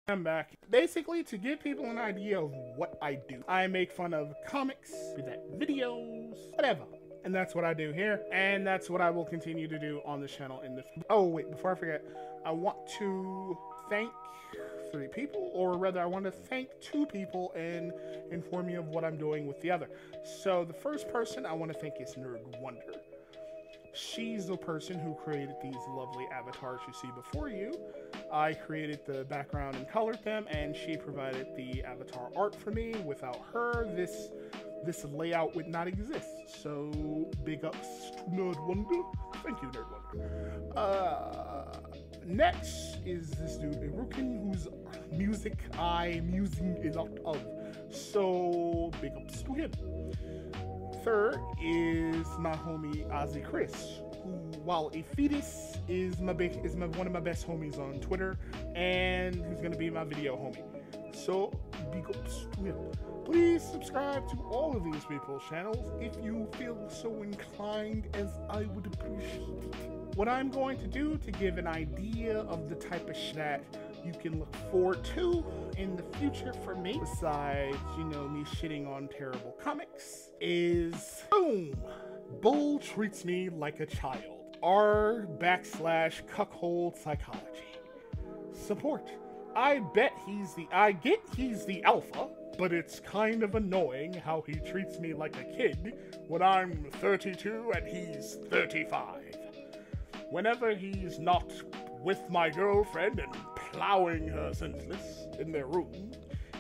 I'm back. Basically, to give people an idea of what I do. I make fun of comics, be that videos, whatever. And that's what I do here, and that's what I will continue to do on this channel in the Oh wait, before I forget, I want to thank 3 people, or rather I want to thank 2 people and inform you of what I'm doing with the other. So the first person I want to thank is Nerd Wonder. She's the person who created these lovely avatars you see before you. I created the background and colored them, and she provided the avatar art for me. Without her, this layout would not exist. So big ups to Nerd Wonder. Thank you, Nerd Wonder. Next is this dude, Irukin, whose music I'm using a lot of. So big ups to him. Third is my homie Ozzy Chris, who, while a fetus, is one of my best homies on Twitter, and who's gonna be my video homie. So big ups to him. Please subscribe to all of these people's channels if you feel so inclined, as I would appreciate it. What I'm going to do to give an idea of the type of shit that you can look forward to in the future from me, besides, you know, me shitting on terrible comics, is boom! Bull treats me like a child. r/cuckold psychology. Support. I get he's the alpha, but it's kind of annoying how he treats me like a kid when I'm 32 and he's 35. Whenever he's not with my girlfriend and plowing her senseless in their room,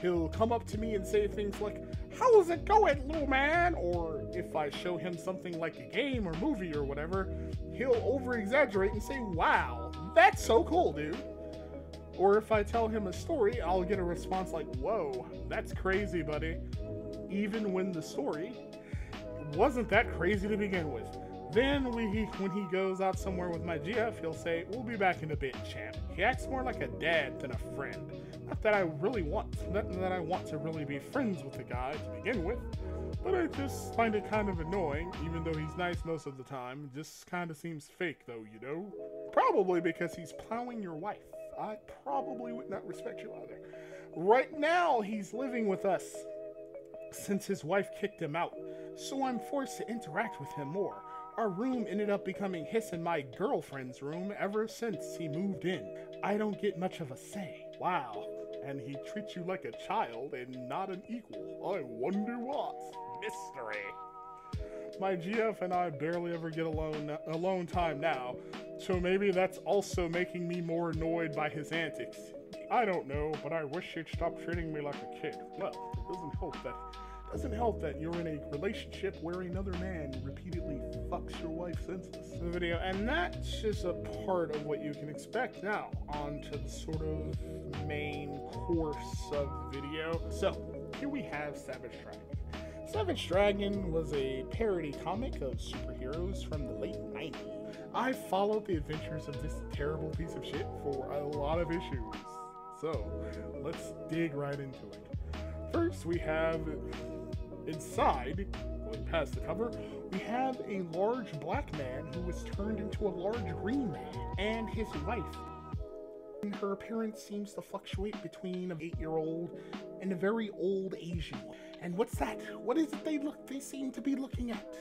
he'll come up to me and say things like, "How's it going, little man?" Or if I show him something like a game or movie or whatever, he'll over-exaggerate and say, "Wow, that's so cool, dude." Or if I tell him a story, I'll get a response like, "Whoa, that's crazy, buddy," even when the story wasn't that crazy to begin with. Then when he goes out somewhere with my GF, he'll say, "We'll be back in a bit, champ." He acts more like a dad than a friend. Not that I want to really be friends with the guy to begin with, but I just find it kind of annoying, even though he's nice most of the time. It just kind of seems fake though, you know? Probably because he's plowing your wife. I probably would not respect you either. Right now, he's living with us since his wife kicked him out, so I'm forced to interact with him more. Our room ended up becoming his and my girlfriend's room ever since he moved in. I don't get much of a say. Wow. And he treats you like a child and not an equal. I wonder what. Mystery. My GF and I barely ever get alone time now, so maybe that's also making me more annoyed by his antics. I don't know, but I wish he'd stop treating me like a kid. Well, it doesn't help that you're in a relationship where another man repeatedly fucks your wife senseless in the video, and that's just a part of what you can expect. Now, on to the sort of main course of the video. So, here we have Savage Dragon. Savage Dragon was a parody comic of superheroes from the late 90s. I followed the adventures of this terrible piece of shit for a lot of issues. So, let's dig right into it. First, we have inside, going past the cover, we have a large black man who was turned into a large green man, and his wife. And her appearance seems to fluctuate between an 8-year-old and a very old Asian one. And what's that? What is it they seem to be looking at?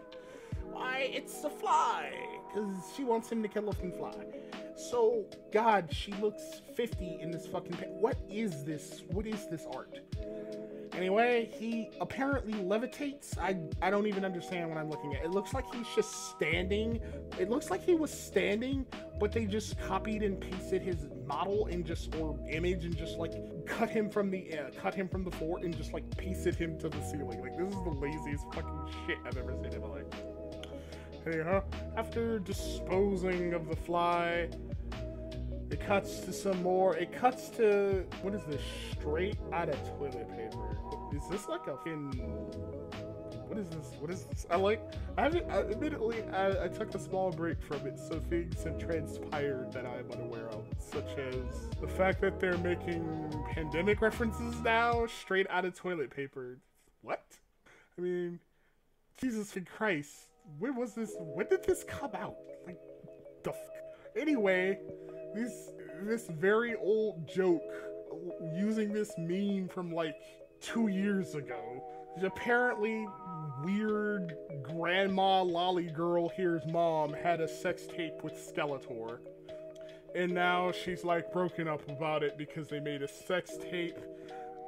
Why, it's a fly, because she wants him to kill a fucking fly. So, God, she looks 50 in this fucking What is this? What is this art? Anyway, he apparently levitates. I don't even understand what I'm looking at. It looks like he's just standing. It looks like he was standing, but they just copied and pasted his model and or image and just like cut him from the floor and just like pasted him to the ceiling. Like, this is the laziest fucking shit I've ever seen in my life. Anyhow, after disposing of the fly, it cuts to some more. It cuts to, what is this? Straight out of toilet paper. Is this like a fucking, what is this? What is this? Admittedly, I took a small break from it, so things have transpired that I'm unaware of, such as the fact that they're making pandemic references now straight out of toilet paper. What? I mean, Jesus Christ. When was this? When did this come out? Like, the f. Anyway, this very old joke using this meme from like 2 years ago. Apparently, weird grandma lolly girl here's mom had a sex tape with Skeletor. And now she's like broken up about it because they made a sex tape.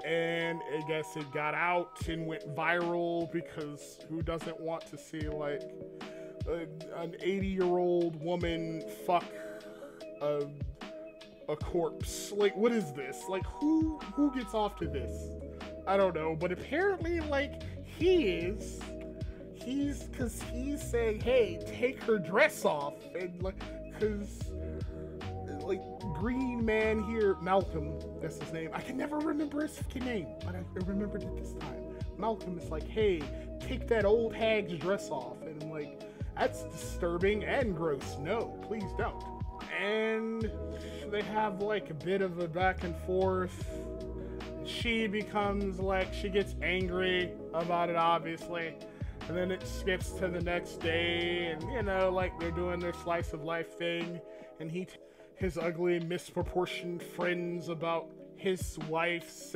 And I guess it got out and went viral because who doesn't want to see like an 80-year-old woman fuck a corpse? Like, what is this? Like, who gets off to this? I don't know, but apparently, like, he's saying, hey, take her dress off, and like, cause like Green Man here, Malcolm, that's his name. I can never remember his fucking name, but I remembered it this time. Malcolm is like, hey, take that old hag's dress off, and I'm like, that's disturbing and gross. No, please don't. And they have like a bit of a back and forth. She becomes like, she gets angry about it, obviously, and then it skips to the next day, and you know, like they're doing their slice of life thing, and his ugly, misproportioned friends about his wife's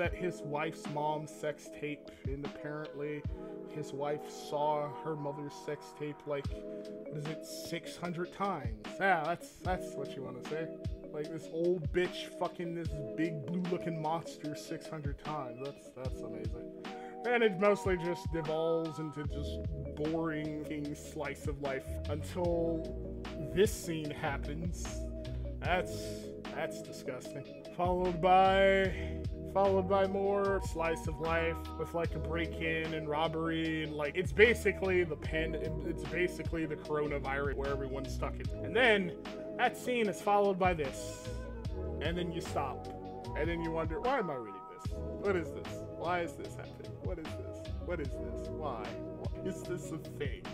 mom's sex tape, and apparently his wife saw her mother's sex tape like, what is it, 600 times? Yeah, that's what you want to say. Like, this old bitch fucking this big blue-looking monster 600 times. That's amazing. And it mostly just devolves into just boring slice of life until this scene happens. That's disgusting. Followed by more slice of life with like a break-in and robbery, and like it's basically the coronavirus where everyone's stuck in. And then that scene is followed by this, and then you stop, and then you wonder, why am I reading this? What is this? Why is this happening? What is this? What is this? Why is this a thing?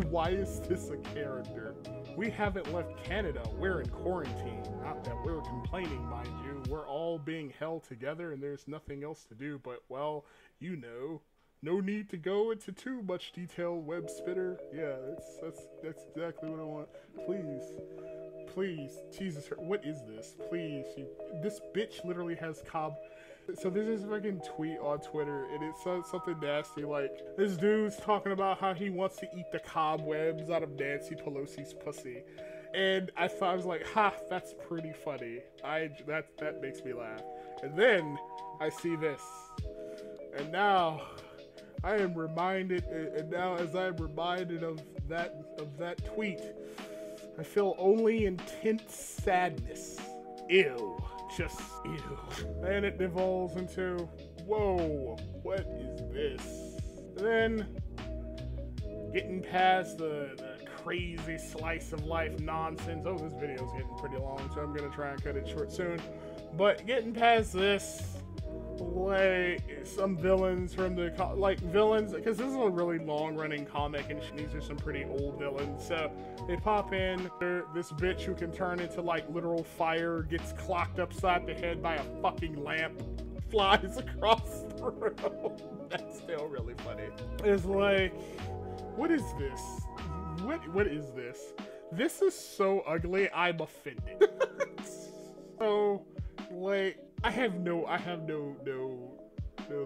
Why is this a character? We haven't left Canada. We're in quarantine. Not that we're complaining, mind you. We're all being held together and there's nothing else to do, but, well, you know. No need to go into too much detail, web spitter. Yeah, that's exactly what I want. Please, Jesus, what is this? Please, this bitch literally has So there's this fucking tweet on Twitter, and it says something nasty like, this dude's talking about how he wants to eat the cobwebs out of Nancy Pelosi's pussy. And I was like, ha, that's pretty funny. That makes me laugh. And then I see this. And now I am reminded, and now as I'm reminded of that tweet, I feel only intense sadness. Ew. Just ew. And it devolves into, whoa, what is this? And then, getting past the crazy slice of life nonsense. Oh, this video's getting pretty long, so I'm gonna try and cut it short soon. But getting past this, like, some villains from the, villains, because this is a really long-running comic, and these are some pretty old villains, so they pop in, this bitch who can turn into, like, literal fire, gets clocked upside the head by a fucking lamp, flies across the room. That's still really funny. It's like, what is this? What is this? This is so ugly, I'm offended. So, like, I have no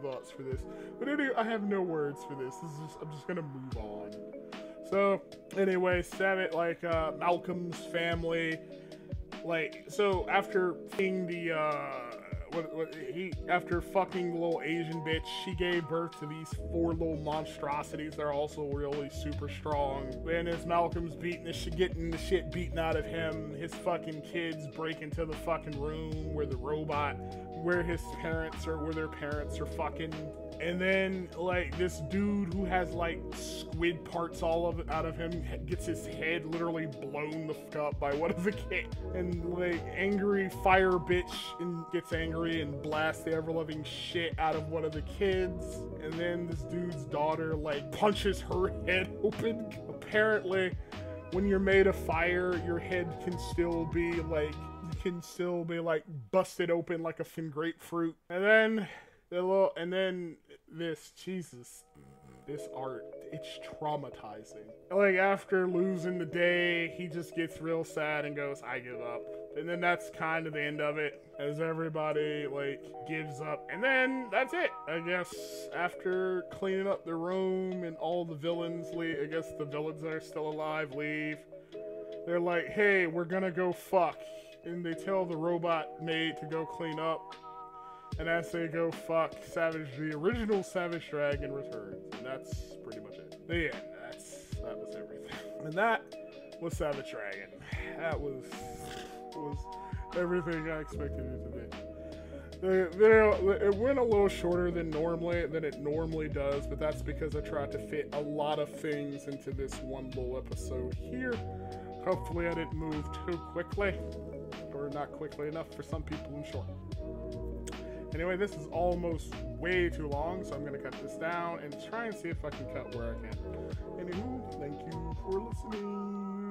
thoughts for this. But anyway, I have no words for this. I'm just gonna move on. So, anyway, Sabat, like, Malcolm's family, like, so after seeing the, after fucking the little Asian bitch, she gave birth to these 4 little monstrosities. They're also really super strong. And as Malcolm's getting the shit beaten out of him, his fucking kids break into the fucking room where where their parents are fucking. And then, like, this dude who has, like, squid parts out of him gets his head literally blown the fuck up by one of the kids. And, like, angry fire bitch gets angry and blasts the ever-loving shit out of one of the kids. And then this dude's daughter, like, punches her head open. Apparently, when you're made of fire, your head can still be, like, busted open like a fin grapefruit. And then this art, it's traumatizing. Like, after losing the day, he just gets real sad and goes, I give up. And then that's kind of the end of it, as everybody, like, gives up. And then that's it, I guess. After cleaning up the room and all the villains leave, I guess the villains that are still alive leave. They're like, hey, we're gonna go fuck. And they tell the robot maid to go clean up. And as they go fuck, the original Savage Dragon returns. And that's pretty much it. The end. That was everything. And that was Savage Dragon. That was everything I expected it to be. It went a little shorter than it normally does, but that's because I tried to fit a lot of things into this one little episode here. Hopefully I didn't move too quickly, or not quickly enough for some people, I'm sure. Anyway, this is almost way too long, so I'm going to cut this down and try and see if I can cut where I can. Anywho, thank you for listening.